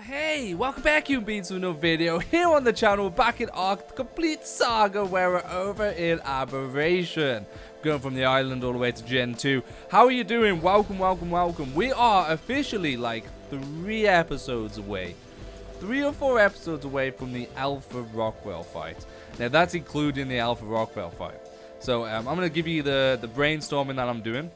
Hey, welcome back, you beans, to another video here on the channel. Back in ARK, the Complete Saga, where we're over in Aberration, going from the island all the way to Gen 2. How are you doing? Welcome, welcome, welcome. We are officially like 3 episodes away, 3 or 4 episodes away from the Alpha Rockwell fight. Now that's including the Alpha Rockwell fight. So I'm going to give you the brainstorming that I'm doing.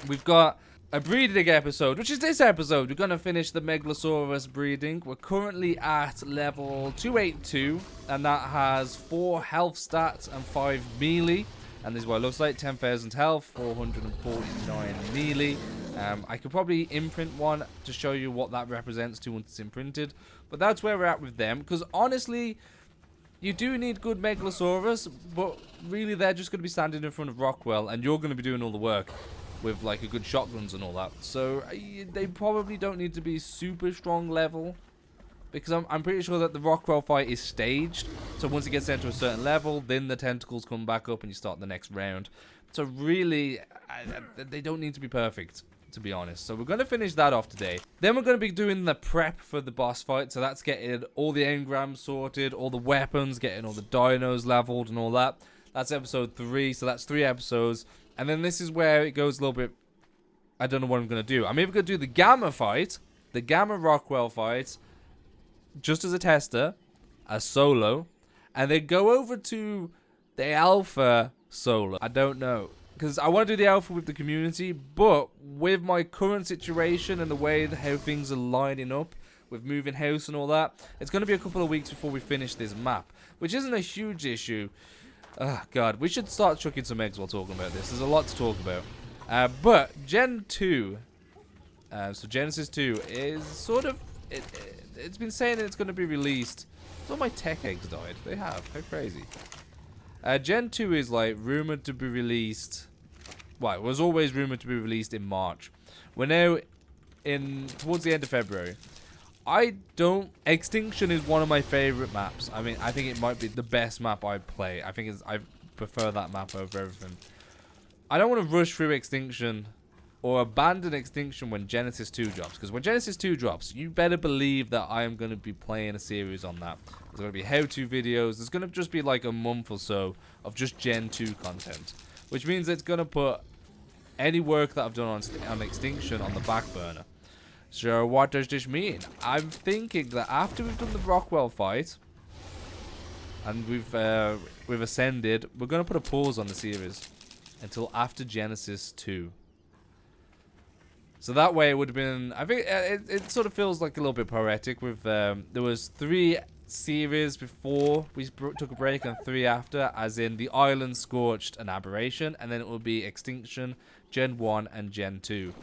We've got a breeding episode, which is this episode. We're going to finish the Megalosaurus breeding. We're currently at level 282, and that has 4 health stats and 5 melee. And this is what it looks like: 10,000 health, 449 melee. I could probably imprint one to show you what that represents to once it's imprinted. But that's where we're at with them, because honestly, you do need good Megalosaurus, but really they're just going to be standing in front of Rockwell, and you're going to be doing all the work with like a good shotguns and all that. So they probably don't need to be super strong level, because I'm pretty sure that the Rockwell fight is staged. So once it gets down to a certain level, then the tentacles come back up and you start the next round. So really, they don't need to be perfect, to be honest. So we're going to finish that off today. Then we're going to be doing the prep for the boss fight. So that's getting all the engrams sorted, all the weapons, getting all the dinos leveled and all that. That's episode 3, so that's 3 episodes. And then this is where it goes a little bit, I don't know what I'm going to do. I'm either going to do the Gamma fight, the Gamma Rockwell fight, just as a tester, a solo, and then go over to the Alpha solo. I don't know, because I want to do the Alpha with the community, but with my current situation and the way how things are lining up, with moving house and all that, it's going to be a couple of weeks before we finish this map, which isn't a huge issue. Oh god, we should start chucking some eggs while talking about this. There's a lot to talk about. But Gen 2, so Genesis 2 is sort of, it's been saying that it's going to be released. All my tech eggs died. They have. How crazy. Gen 2 is like rumored to be released. Well, it was always rumored to be released in March. We're now towards the end of February. Extinction is one of my favorite maps. I mean, I think it might be the best map I play. I prefer that map over everything. I don't want to rush through Extinction or abandon Extinction when Genesis 2 drops, because when Genesis 2 drops, you better believe that I am going to be playing a series on that. There's going to be how-to videos. There's going to just be like a month or so of just Gen 2 content, which means it's going to put any work that I've done on Extinction on the back burner. So what does this mean? I'm thinking that after we've done the Rockwell fight and we've ascended, we're going to put a pause on the series until after Genesis 2. So that way it would have been, I think it sort of feels like a little bit poetic with, there was 3 series before we took a break and 3 after, as in the Island, Scorched and Aberration, and then it will be Extinction, Gen 1 and Gen 2.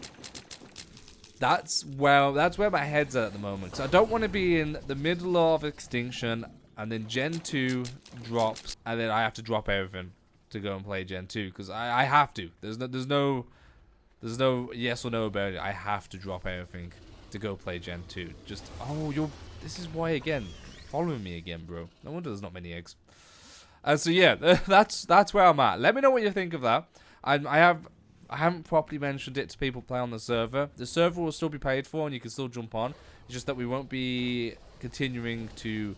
That's where my head's at the moment. So I don't want to be in the middle of Extinction and then Gen 2 drops and then I have to drop everything to go and play Gen 2, because I have to. There's no yes or no about it. I have to drop everything to go play Gen 2. Just this is why again. Following me again, bro. No wonder there's not many eggs. So yeah, that's where I'm at. Let me know what you think of that. I haven't properly mentioned it to people playing on the server. The server will still be paid for and you can still jump on. It's just that we won't be continuing to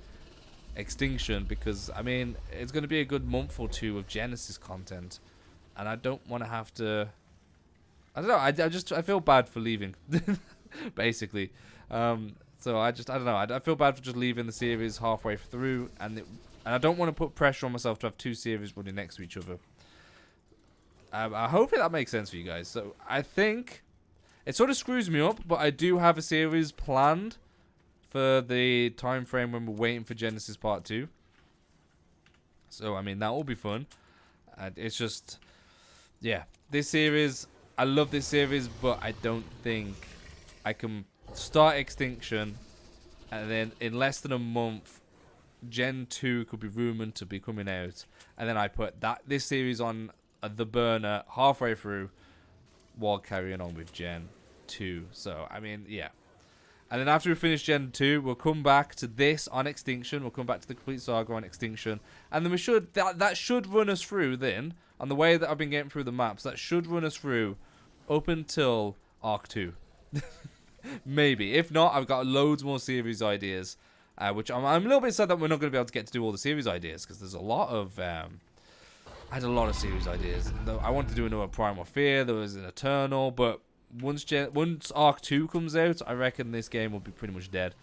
Extinction, because, I mean, it's going to be a good month or 2 of Genesis content. And I don't want to have to... I don't know, I feel bad for leaving, basically. So I don't know, I feel bad for just leaving the series halfway through. And I don't want to put pressure on myself to have 2 series running next to each other. I hope that makes sense for you guys. So I think it sort of screws me up, but I do have a series planned for the time frame when we're waiting for Genesis Part 2. So I mean, that will be fun. And it's just, yeah, this series, I love this series, but I don't think I can start Extinction and then in less than a month Gen 2 could be rumored to be coming out, and then I put this series on the burner halfway through while carrying on with Gen 2. So I mean, yeah. And then after we finish Gen 2, we'll come back to this on Extinction. We'll come back to the Complete Saga on Extinction, and then we should that should run us through then on the way that I've been getting through the maps. That should run us through up until ARK 2. Maybe. If not, I've got loads more series ideas. Which I'm a little bit sad that we're not going to be able to get to do all the series ideas. Because there's a lot of... I had a lot of series ideas. I wanted to do another Primal Fear. There was an Eternal. But once ARK 2 comes out, I reckon this game will be pretty much dead.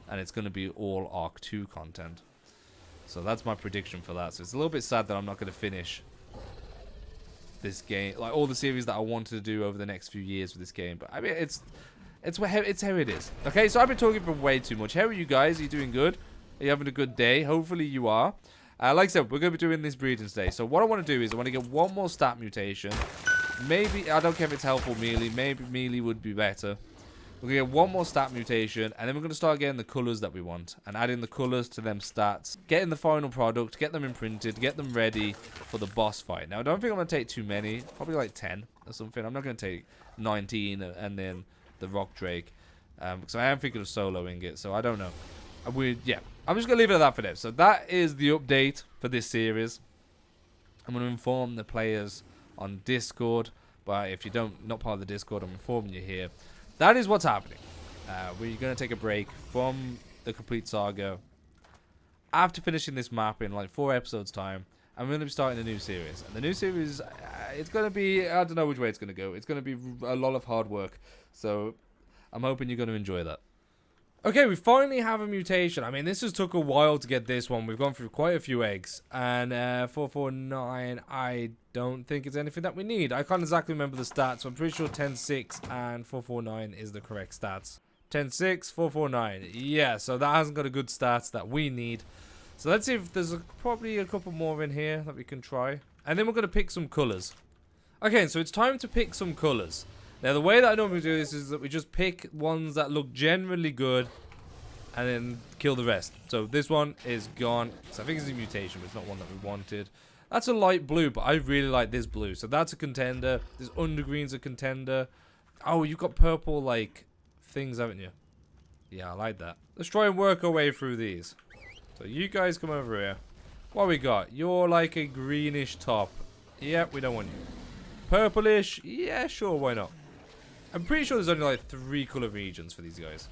And it's going to be all ARK 2 content. So that's my prediction for that. So it's a little bit sad that I'm not going to finish this game, like all the series that I wanted to do over the next few years with this game. But I mean, it's how it is. Okay, so I've been talking for way too much. How are you guys? Are you doing good? Are you having a good day? Hopefully you are. Like I said, we're going to be doing this breeding today. So what I want to do is I want to get one more stat mutation. Maybe, I don't care if it's health or melee. Maybe melee would be better. We're going to get one more stat mutation, and then we're going to start getting the colours that we want, and adding the colours to them stats, getting the final product, get them imprinted, get them ready for the boss fight. Now, I don't think I'm going to take too many, probably like 10 or something. I'm not going to take 19 and then the Rock Drake, because I am thinking of soloing it, so I don't know. Yeah, I'm just going to leave it at that for now. So that is the update for this series. I'm going to inform the players on Discord, but if you're not part of the Discord, I'm informing you here. That is what's happening. We're going to take a break from the Complete Saga after finishing this map in like 4 episodes time. And we're going to be starting a new series. And the new series, it's going to be, I don't know which way it's going to go. It's going to be a lot of hard work. So I'm hoping you're going to enjoy that. Okay, we finally have a mutation. I mean, this just took a while to get this one. We've gone through quite a few eggs. And 449, I don't think it's anything that we need. I can't exactly remember the stats. So I'm pretty sure 10.6 and 449 is the correct stats. 10.6, 449. Yeah, so that hasn't got a good stats that we need. So let's see if there's probably a couple more in here that we can try. And then we're going to pick some colors. Okay, so it's time to pick some colors. Now, the way that I normally do this is that we just pick ones that look generally good and then kill the rest. So this one is gone. So I think it's a mutation, but it's not one that we wanted. That's a light blue, but I really like this blue. So that's a contender. This undergreen's a contender. Oh, you've got purple, like, things, haven't you? Yeah, I like that. Let's try and work our way through these. So you guys come over here. What we got? You're like a greenish top. Yeah, we don't want you. Purplish? Yeah, sure, why not? I'm pretty sure there's only like 3 color regions for these guys.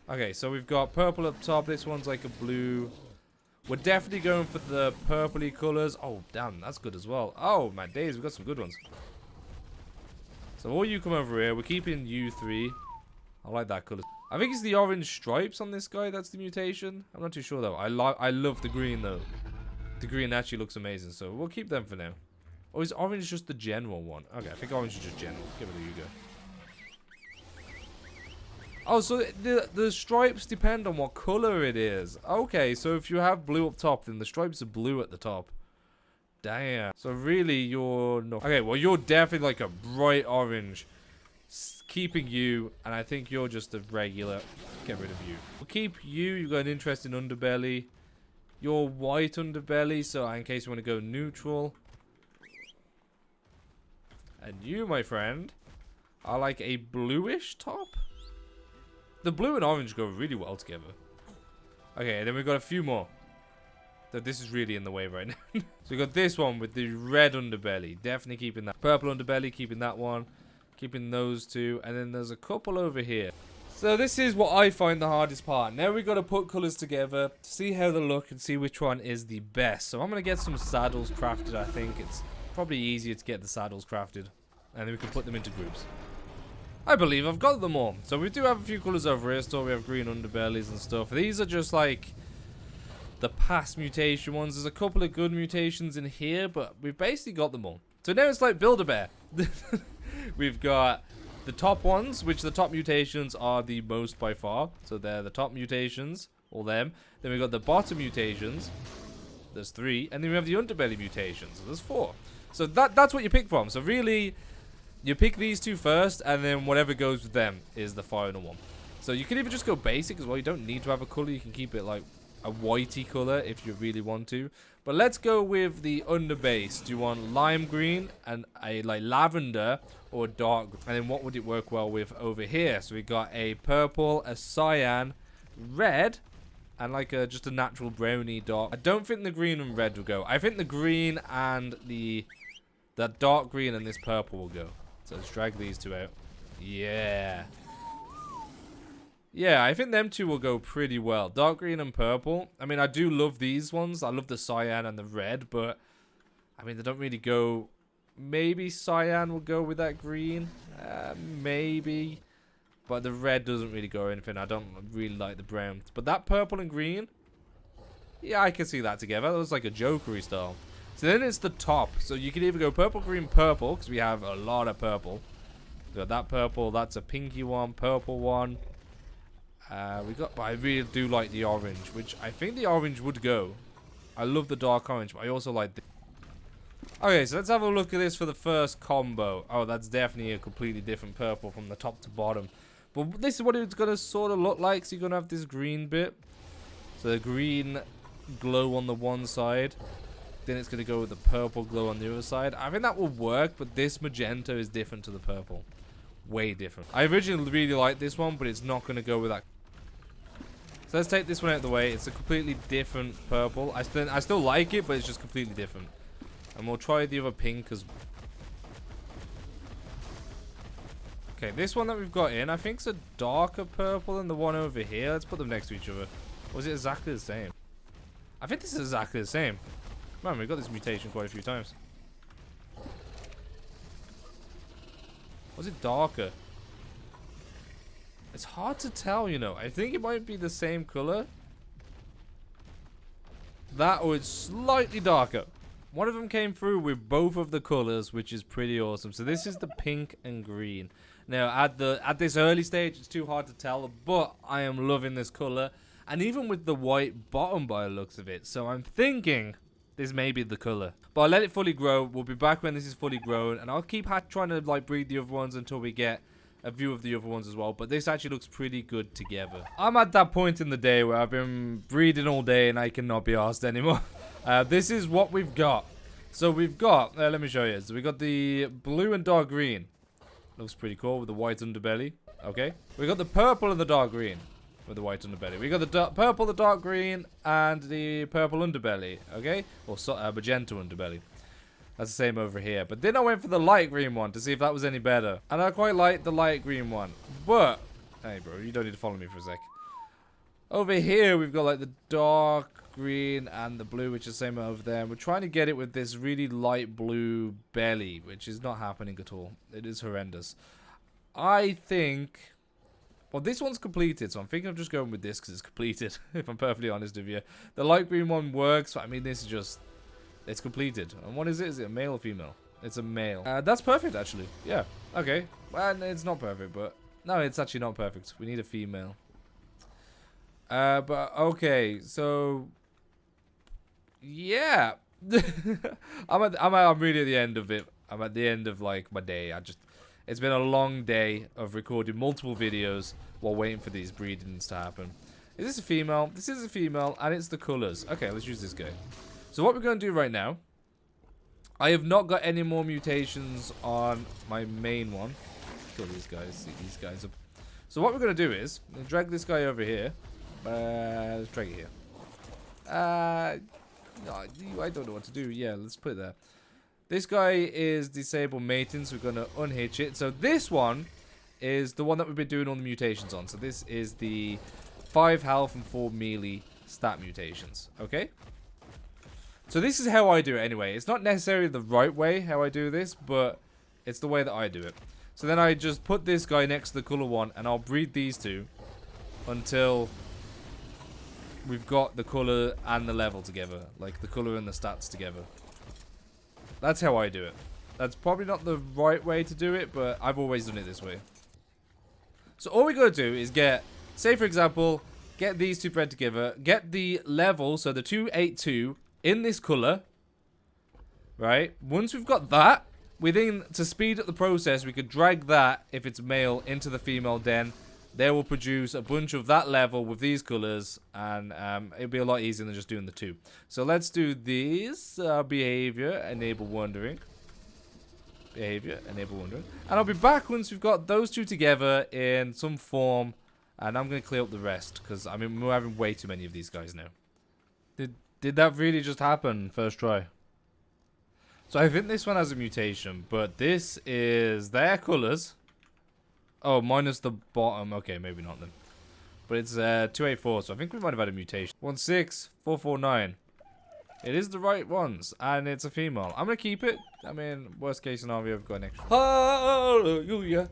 Okay, so we've got purple up top. This one's like a blue. We're definitely going for the purpley colors. Oh, damn, that's good as well. Oh, my days, we've got some good ones. So all you come over here. We're keeping you 3. I like that color. I think it's the orange stripes on this guy that's the mutation. I'm not too sure, though. I love the green, though. The green actually looks amazing, so we'll keep them for now. Or is orange just the general one? Okay, I think orange is just general. Give it a you go. Oh, so the stripes depend on what color it is. Okay, so if you have blue up top, then the stripes are blue at the top. Damn. So really, you're not... Okay, well, you're definitely like a bright orange. Keeping you, and I think you're just a regular. Get rid of you. We'll keep you. You've got an interesting underbelly. You're white underbelly, so in case you want to go neutral. And you, my friend, are like a bluish top. The blue and orange go really well together. Okay, and then we've got a few more. So this is really in the way right now. So we've got this one with the red underbelly. Definitely keeping that. Purple underbelly, keeping that one. Keeping those 2. And then there's a couple over here. So this is what I find the hardest part. Now we've got to put colors together to see how they look and see which one is the best. So I'm going to get some saddles crafted, I think. It's probably easier to get the saddles crafted. And then we can put them into groups. I believe I've got them all. So we do have a few colors over here. So we have green underbellies and stuff. These are just like the past mutation ones. There's a couple of good mutations in here, but we've basically got them all. So now it's like Build-A-Bear. We've got the top ones, which the top mutations are the most by far. So they're the top mutations, all them. Then we've got the bottom mutations. There's 3. And then we have the underbelly mutations. So there's 4. So that's what you pick from. So really, you pick these 2 first, and then whatever goes with them is the final one. So you can even just go basic as well. You don't need to have a color. You can keep it like a whitey color if you really want to. But let's go with the underbase. Do you want lime green and a like lavender or dark? And then what would it work well with over here? So we got a purple, a cyan, red, and like just a natural browny dark. I don't think the green and red will go. I think the green and the dark green and this purple will go. So let's drag these 2 out. Yeah. Yeah, I think them two will go pretty well. Dark green and purple. I mean, I do love these ones. I love the cyan and the red, but I mean, they don't really go. Maybe cyan will go with that green. Maybe. But the red doesn't really go or anything. I don't really like the brown. But that purple and green, yeah, I can see that together. That was like a jokery style. So then it's the top. So you can either go purple, green, purple, because we have a lot of purple. We got that purple. That's a pinky one, purple one. But I really do like the orange, which I think the orange would go. I love the dark orange, but I also like the... Okay, so let's have a look at this for the first combo. Oh, that's definitely a completely different purple from the top to bottom. But this is what it's going to sort of look like. So you're going to have this green bit. So the green glow on the one side. Then it's going to go with the purple glow on the other side. I think that will work, but this magenta is different to the purple. Way different. I originally really liked this one, but it's not going to go with that. So let's take this one out of the way. It's a completely different purple. I still like it, but it's just completely different. And we'll try the other pink as... Okay, this one that we've got in, I think is a darker purple than the one over here. Let's put them next to each other. Or is it exactly the same? I think this is exactly the same. Man, we've got this mutation quite a few times. Was it darker? It's hard to tell, you know. I think it might be the same color. That or it's slightly darker. One of them came through with both of the colors, which is pretty awesome. So this is the pink and green. Now, at this early stage, it's too hard to tell, but I am loving this color. And even with the white bottom by the looks of it. So I'm thinking this may be the color. But I'll let it fully grow. We'll be back when this is fully grown. And I'll keep trying to like breed the other ones until we get a view of the other ones as well. But this actually looks pretty good together. I'm at that point in the day where I've been breeding all day and I cannot be asked anymore. This is what we've got. So we've got, let me show you. So we got the blue and dark green. Looks pretty cool with the white underbelly. Okay. We got the purple and the dark green with the white underbelly. We got the purple, the dark green, and the purple underbelly. Okay. Or magenta underbelly. That's the same over here. But then I went for the light green one to see if that was any better. And I quite like the light green one. But, hey bro, you don't need to follow me for a sec. Over here, we've got like the dark green and the blue, which is the same over there. And we're trying to get it with this really light blue belly, which is not happening at all. It is horrendous. I think... Well, this one's completed, so I'm thinking of just going with this because it's completed, if I'm perfectly honest with you. The light green one works, but I mean, this is just... It's completed. And what is it? Is it a male or female? It's a male. That's perfect, actually. Yeah. Okay. Well, it's not perfect, but... No, it's actually not perfect. We need a female. But, okay. So... Yeah. I'm really at the end of it. I'm at the end of, like, my day. It's been a long day of recording multiple videos while waiting for these breedings to happen. Is this a female? This is a female, and it's the colors. Okay, let's use this guy. So what we're going to do right now, I have not got any more mutations on my main one. Kill these guys, see these guys up. So what we're going to do is, I'm going to drag this guy over here. Let's drag it here. No, I don't know what to do. Yeah, let's put it there. This guy is disabled mating, so we're going to unhitch it. So this one is the one that we've been doing all the mutations on. So this is the 5 health and 4 melee stat mutations. Okay? So this is how I do it anyway. It's not necessarily the right way how I do this, but it's the way that I do it. So then I just put this guy next to the color one, and I'll breed these two until we've got the color and the level together. Like the color and the stats together. That's how I do it. That's probably not the right way to do it, but I've always done it this way. So all we gotta do is get, say for example, get these two bred together, get the level, so the 282 in this color, right? Once we've got that, we then, to speed up the process, we could drag that, if it's male, into the female den. They will produce a bunch of that level with these colors, and it'll be a lot easier than just doing the two. So let's do these. Behavior, enable wandering. Behavior, enable wandering. And I'll be back once we've got those two together in some form, and I'm going to clear up the rest, because I mean, we're having way too many of these guys now. Did that really just happen first try? So I think this one has a mutation, but this is their colors. Oh, minus the bottom. Okay, maybe not then. But it's 284, so I think we might have had a mutation. 16449. It is the right ones, and it's a female. I'm gonna keep it. I mean, worst case scenario, I've got an extra. Hallelujah.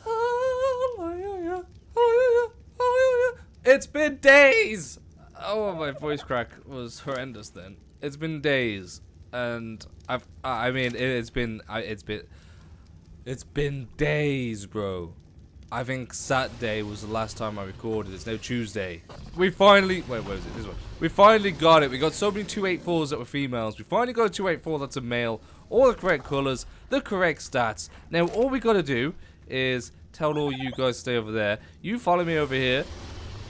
Hallelujah. Hallelujah. Hallelujah. It's been days. Oh, my voice crack was horrendous then. It's been days, and it's been days, bro. I think Saturday was the last time I recorded. It's now Tuesday. We finally... Wait, where is it? This one. We finally got it. We got so many 284s that were females. We finally got a 284 that's a male. All the correct colors. The correct stats. Now, all we got to do is tell all you guys to stay over there. You follow me over here.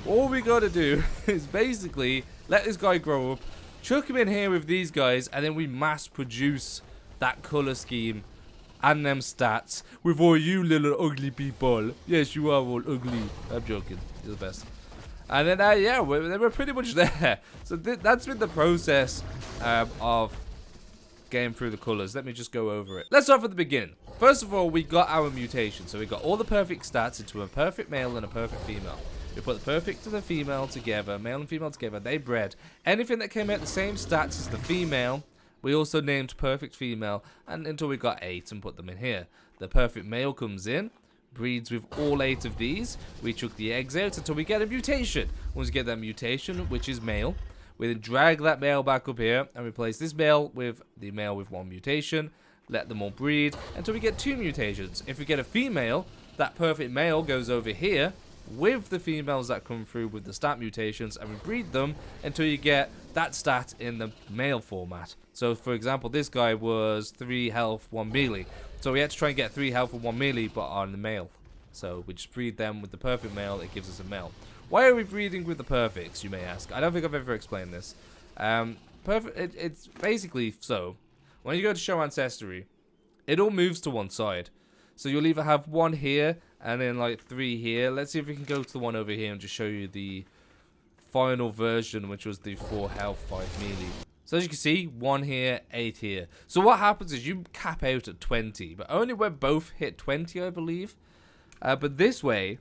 All we got to do is basically let this guy grow up. Chuck him in here with these guys. And then we mass produce that color scheme. And them stats with all you little ugly people. Yes, you are all ugly. I'm joking. You're the best. And then, yeah, we're pretty much there. So that's been the process of getting through the colors. Let me just go over it. Let's start from the beginning. First of all, we got our mutation. So we got all the perfect stats into a perfect male and a perfect female. We put the perfect and the female together, male and female together. They bred. Anything that came out the same stats as the female, we also named perfect female, and until we got 8 and put them in here. The perfect male comes in, breeds with all 8 of these. We chuck the eggs out until we get a mutation. Once we get that mutation, which is male, we then drag that male back up here and replace this male with the male with 1 mutation. Let them all breed until we get 2 mutations. If we get a female, that perfect male goes over here with the females that come through with the stat mutations, and we breed them until you get that stat in the male format. So for example, this guy was 3 health 1 melee, so we had to try and get 3 health and 1 melee but on the male. So we just breed them with the perfect male. It gives us a male. Why are we breeding with the perfects, you may ask? I don't think I've ever explained this. It's basically so when you go to show ancestry, it all moves to one side. So you'll either have 1 here and then like 3 here. Let's see if we can go to the one over here and just show you the final version, which was the 4 health 5 melee. So as you can see, 1 here, 8 here. So what happens is you cap out at 20, but only when both hit 20, I believe. But this way,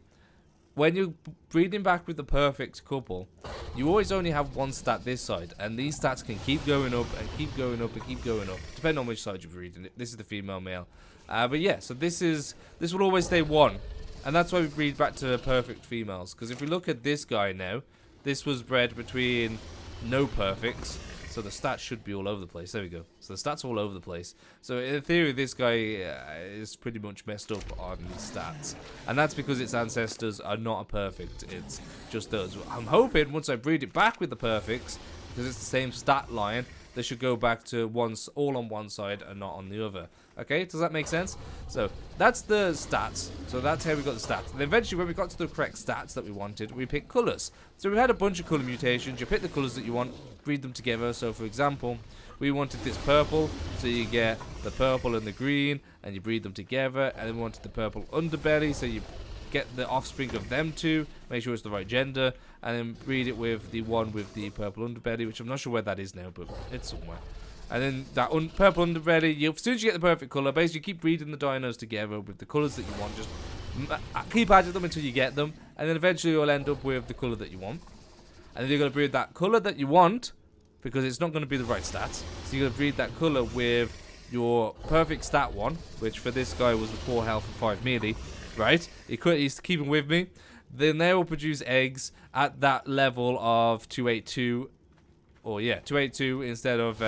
when you're breeding back with the perfect couple, you always only have 1 stat this side, and these stats can keep going up and keep going up and keep going up, depending on which side you're breeding. This is the female male. But yeah, so this will always stay 1, and that's why we breed back to perfect females. Because if we look at this guy now, this was bred between no perfects, so the stats should be all over the place. There we go. So the stats are all over the place. So in theory, this guy is pretty much messed up on these stats, and that's because its ancestors are not a perfect. It's just those. I'm hoping once I breed it back with the perfects, because it's the same stat line, they should go back to all on one side and not on the other. Okay, does that make sense? So that's the stats. So that's how we got the stats. And eventually, when we got to the correct stats that we wanted, we picked colors. So we had a bunch of color mutations. You pick the colors that you want, breed them together. So for example, we wanted this purple, so you get the purple and the green, and you breed them together. And then we wanted the purple underbelly, so you get the offspring of them two, make sure it's the right gender, and then breed it with the one with the purple underbelly, which I'm not sure where that is now, but it's somewhere. And then that purple underbelly, as soon as you get the perfect color, basically keep breeding the dinos together with the colors that you want. Just keep adding them until you get them, and then eventually you'll end up with the color that you want. And then you're going to breed that color that you want, because it's not going to be the right stats. So you're going to breed that color with your perfect stat one, which for this guy was the 4 health and 5 melee. Right, he's keeping with me. Then they will produce eggs at that level of 282, or yeah, 282 instead of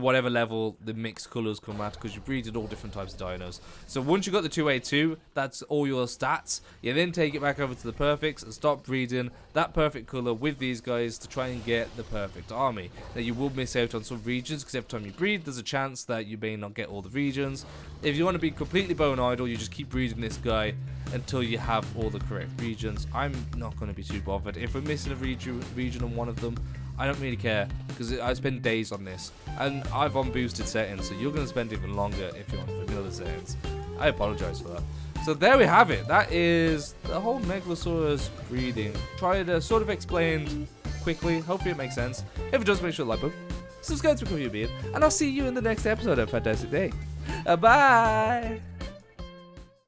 whatever level the mixed colors come at, because you breeded all different types of dinos. So once you got the 282, that's all your stats. You then take it back over to the perfects and start breeding that perfect color with these guys to try and get the perfect army. Now you will miss out on some regions, because every time you breed, there's a chance that you may not get all the regions. If you want to be completely bone idle, you just keep breeding this guy until you have all the correct regions. I'm not going to be too bothered. If we're missing a region on one of them, I don't really care, because I spend days on this, and I've on boosted settings, so you're going to spend even longer if you're on vanilla settings. I apologize for that. So there we have it. That is the whole Megalosaurus breeding. Try to sort of explain quickly. Hopefully it makes sense. If it does, make sure to like button, subscribe to become your bean, and I'll see you in the next episode. Have a fantastic day. Bye.